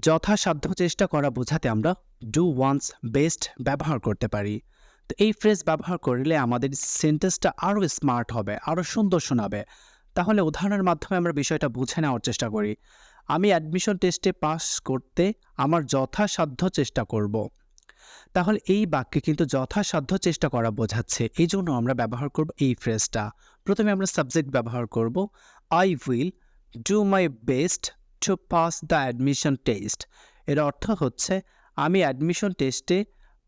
যথাসাধ্য চেষ্টা করা বোঝাতে আমরা ডু ওয়ান্স বেস্ট ব্যবহার করতে পারি। তো এই ফ্রেজ ব্যবহার করলে আমাদের সেন্টেন্সটা আরও স্মার্ট হবে, আরও সুন্দর শোনাবে। তাহলে উদাহরণের মাধ্যমে আমরা বিষয়টা বুঝে নেওয়ার চেষ্টা করি। আমি অ্যাডমিশন টেস্টে পাস করতে আমার যথাসাধ্য চেষ্টা করব। তাহলে এই বাক্যে কিন্তু যথাসাধ্য চেষ্টা করা বোঝাচ্ছে, এই জন্য আমরা ব্যবহার করব এই ফ্রেজটা। প্রথমে আমরা সাবজেক্ট ব্যবহার করব, I will do my best to pass the admission test. এর অর্থ হচ্ছে আমি অ্যাডমিশন টেস্টে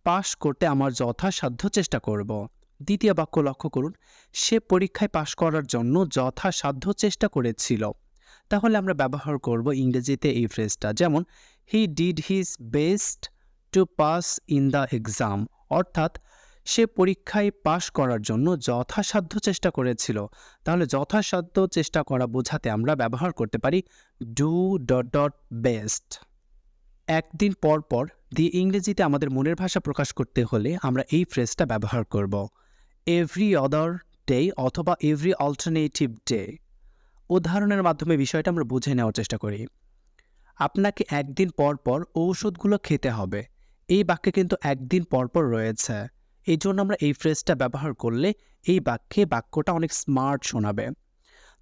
পাস করতে আমার যথাসাধ্য চেষ্টা করব। দ্বিতীয় বাক্য লক্ষ্য করুন, সে পরীক্ষায় পাস করার জন্য যথাসাধ্য চেষ্টা করেছিল। তাহলে আমরা ব্যবহার করব ইংরেজিতে এই ফ্রেজটা, যেমন he did his best to pass in the exam. অর্থাৎ সে পরীক্ষায় পাস করার জন্য যথাসাধ্য চেষ্টা করেছিল। তাহলে যথাসাধ্য চেষ্টা করা বোঝাতে আমরা ব্যবহার করতে পারি ডু ডট ডট বেস্ট। একদিন পর পর দিয়ে ইংরেজিতে আমাদের মনের ভাষা প্রকাশ করতে হলে আমরা এই ফ্রেজটা ব্যবহার করব, এভরি আদার ডে অথবা এভরি অল্টারনেটিভ ডে। উদাহরণের মাধ্যমে বিষয়টা আমরা বুঝে নেওয়ার চেষ্টা করি। আপনাকে একদিন পর পর ঔষধগুলো খেতে হবে। এই বাক্যে কিন্তু একদিন পর পর রয়েছে, এই জন্য আমরা এই ফ্রেজটা ব্যবহার করলে এই বাক্যে বাক্যটা অনেক স্মার্ট শোনাবে।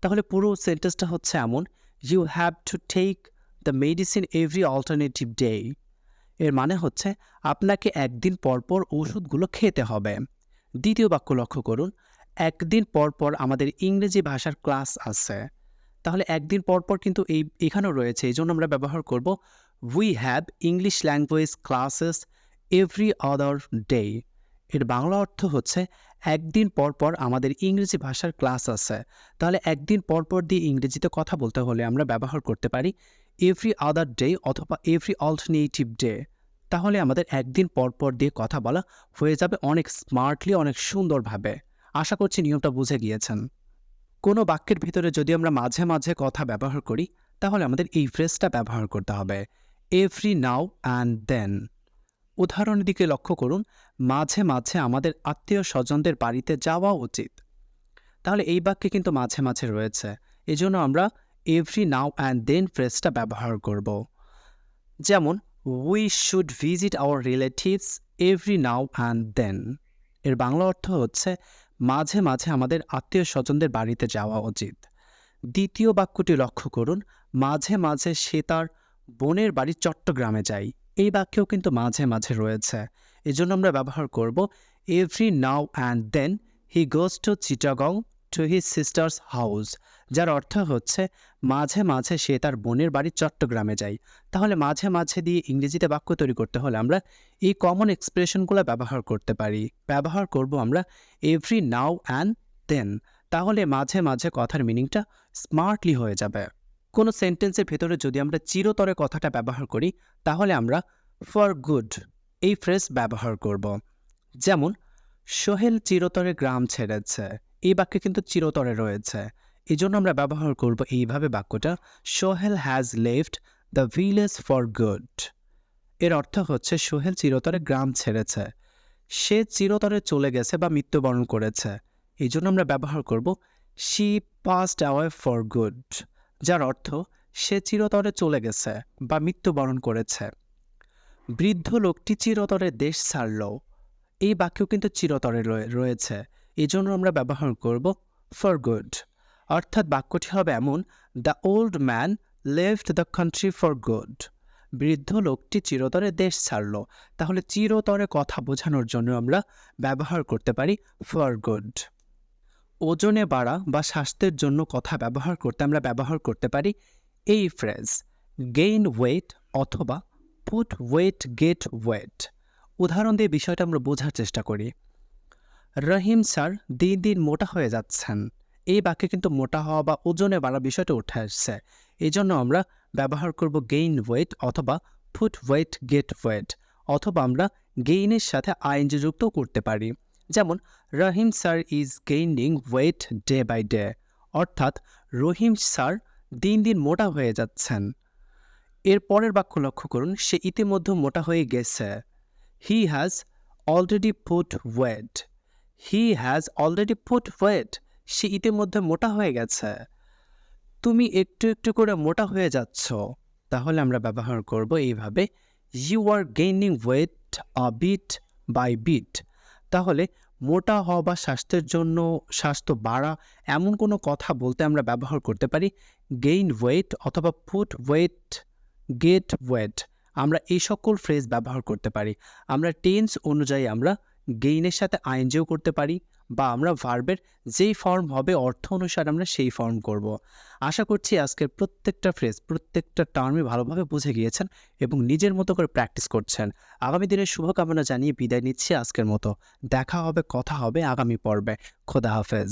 তাহলে পুরো সেন্টেন্সটা হচ্ছে এমন, you have to take the medicine every alternative day. এর মানে হচ্ছে আপনাকে একদিন পর পর ওষুধগুলো খেতে হবে। দ্বিতীয় বাক্য লক্ষ্য করুন, একদিন পর পর আমাদের ইংরেজি ভাষার ক্লাস আছে। তাহলে একদিন পর পর কিন্তু এখানেও রয়েছে, এই জন্য আমরা ব্যবহার করব we have English language classes every other day. এর বাংলা অর্থ হচ্ছে একদিন পর পর আমাদের ইংরেজি ভাষার ক্লাস আছে। তাহলে একদিন পর পর দিয়ে ইংরেজিতে কথা বলতে হলে আমরা ব্যবহার করতে পারি এভরি আদার ডে অথবা এভরি অল্টারনেটিভ ডে। তাহলে আমাদের একদিন পর পর দিয়ে কথা বলা হয়ে যাবে অনেক স্মার্টলি, অনেক সুন্দরভাবে। আশা করছি নিয়মটা বুঝে গিয়েছেন। কোনো বাক্যের ভিতরে যদি আমরা মাঝে মাঝে কথা ব্যবহার করি, তাহলে আমাদের এই ফ্রেজটা ব্যবহার করতে হবে, এভরি নাও অ্যান্ড দেন। উদাহরণের দিকে লক্ষ্য করুন, মাঝে মাঝে আমাদের আত্মীয় স্বজনদের বাড়িতে যাওয়া উচিত। তাহলে এই বাক্যে কিন্তু মাঝে মাঝে রয়েছে, এজন্য আমরা এভরি নাও অ্যান্ড দেন ফ্রেজটা ব্যবহার করব। যেমন we should visit our relatives every now and then. এর বাংলা অর্থ হচ্ছে মাঝে মাঝে আমাদের আত্মীয় স্বজনদের বাড়িতে যাওয়া উচিত। দ্বিতীয় বাক্যটি লক্ষ্য করুন, মাঝে মাঝে সে তার বোনের বাড়ি চট্টগ্রামে যায়। এই বাক্যেও কিন্তু মাঝে মাঝে রয়েছে, এজন্য আমরা ব্যবহার করব every now and then he goes to Chittagong to his sister's house, যার অর্থ হচ্ছে মাঝে মাঝে সে তার বোনের বাড়ি চট্টগ্রামে যায়। তাহলে মাঝে মাঝে দিয়ে ইংরেজিতে বাক্য তৈরি করতে হলে আমরা এই কমন এক্সপ্রেশনগুলো ব্যবহার করতে পারি। ব্যবহার করব আমরা এভরি নাও অ্যান্ড দেন। তাহলে মাঝে মাঝে কথার মিনিংটা স্মার্টলি হয়ে যাবে। কোনো সেন্টেন্সের ভেতরে যদি আমরা চিরতরে কথাটা ব্যবহার করি, তাহলে আমরা ফর গুড এই ফ্রেজ ব্যবহার করব। যেমন সোহেল চিরতরে গ্রাম ছেড়েছে। এই বাক্যে কিন্তু চিরতরে রয়েছে, এই জন্য আমরা ব্যবহার করব এইভাবে বাক্যটা, Sohel has left the village for good. এর অর্থ হচ্ছে সোহেল চিরতরে গ্রাম ছেড়েছে, সে চিরতরে চলে গেছে বা মৃত্যুবরণ করেছে। এই জন্য আমরা ব্যবহার করব she passed away for good, যার অর্থ সে চিরতরে চলে গেছে বা মৃত্যুবরণ করেছে। বৃদ্ধ লোকটি চিরতরে দেশ ছাড়ল। এই বাক্য কিন্তু চিরতরে রয়েছে, এই জন্য আমরা ব্যবহার করব ফর গুড। অর্থাৎ বাক্যটি হবে এমন, the old man left the country for good. বৃদ্ধ লোকটি চিরতরে দেশ ছাড়ল। তাহলে চিরতরে কথা বোঝানোর জন্য আমরা ব্যবহার করতে পারি ফর গুড। ওজনে বাড়া বা স্বাস্থ্যের জন্য কথা ব্যবহার করতে আমরা ব্যবহার করতে পারি এই ফ্রেজ, গেইন ওয়েট অথবা পুট ওয়েট গেট ওয়েট। উদাহরণ দিয়ে বিষয়টা আমরা বোঝার চেষ্টা করি। রহিম স্যার দিন দিন মোটা হয়ে যাচ্ছেন। এই বাক্যে কিন্তু মোটা হওয়া বা ওজনে বাড়া বিষয়টা উঠে আসছে, এই জন্য আমরা ব্যবহার করব গেইন ওয়েট অথবা পুট ওয়েট গেট ওয়েট, অথবা আমরা গেইনের সাথে আইএনজি যুক্ত করতে পারি। যেমন Rahim sir is gaining weight day by day. অর্থাৎ রহিম স্যার দিন দিন মোটা হয়ে যাচ্ছেন। এর পরের বাক্য লক্ষ্য করুন, সে ইতিমধ্যে মোটা হয়ে গেছে। He has already put weight. He has already put weight, সে ইতিমধ্যে মোটা হয়ে গেছে। তুমি একটু একটু করে মোটা হয়ে যাচ্ছ। তাহলে আমরা ব্যবহার করব এইভাবে, you are gaining weight bit by bit. তাহলে মোটা হওয়া বা স্বাস্থ্যের জন্য স্বাস্থ্য বাড়া এমন কোনো কথা বলতে আমরা ব্যবহার করতে পারি গেইন ওয়েট অথবা পুট ওয়েট, গেট ওয়েট। আমরা এই সকল ফ্রেজ ব্যবহার করতে পারি। আমরা টেন্স অনুযায়ী আমরা গেইনের সাথে আইএনজিও করতে পারি, বা আমরা ভার্বের যেই ফর্ম হবে অর্থ অনুসারে আমরা সেই ফর্ম করব। আশা করছি আজকের প্রত্যেকটা ফ্রেজ, প্রত্যেকটা টার্মই ভালোভাবে বুঝে গিয়েছেন এবং নিজের মতো করে প্র্যাকটিস করছেন। আগামী দিনের শুভকামনা জানিয়ে বিদায় নিচ্ছি আজকের মতো। দেখা হবে, কথা হবে আগামী পর্বে। খোদা হাফেজ।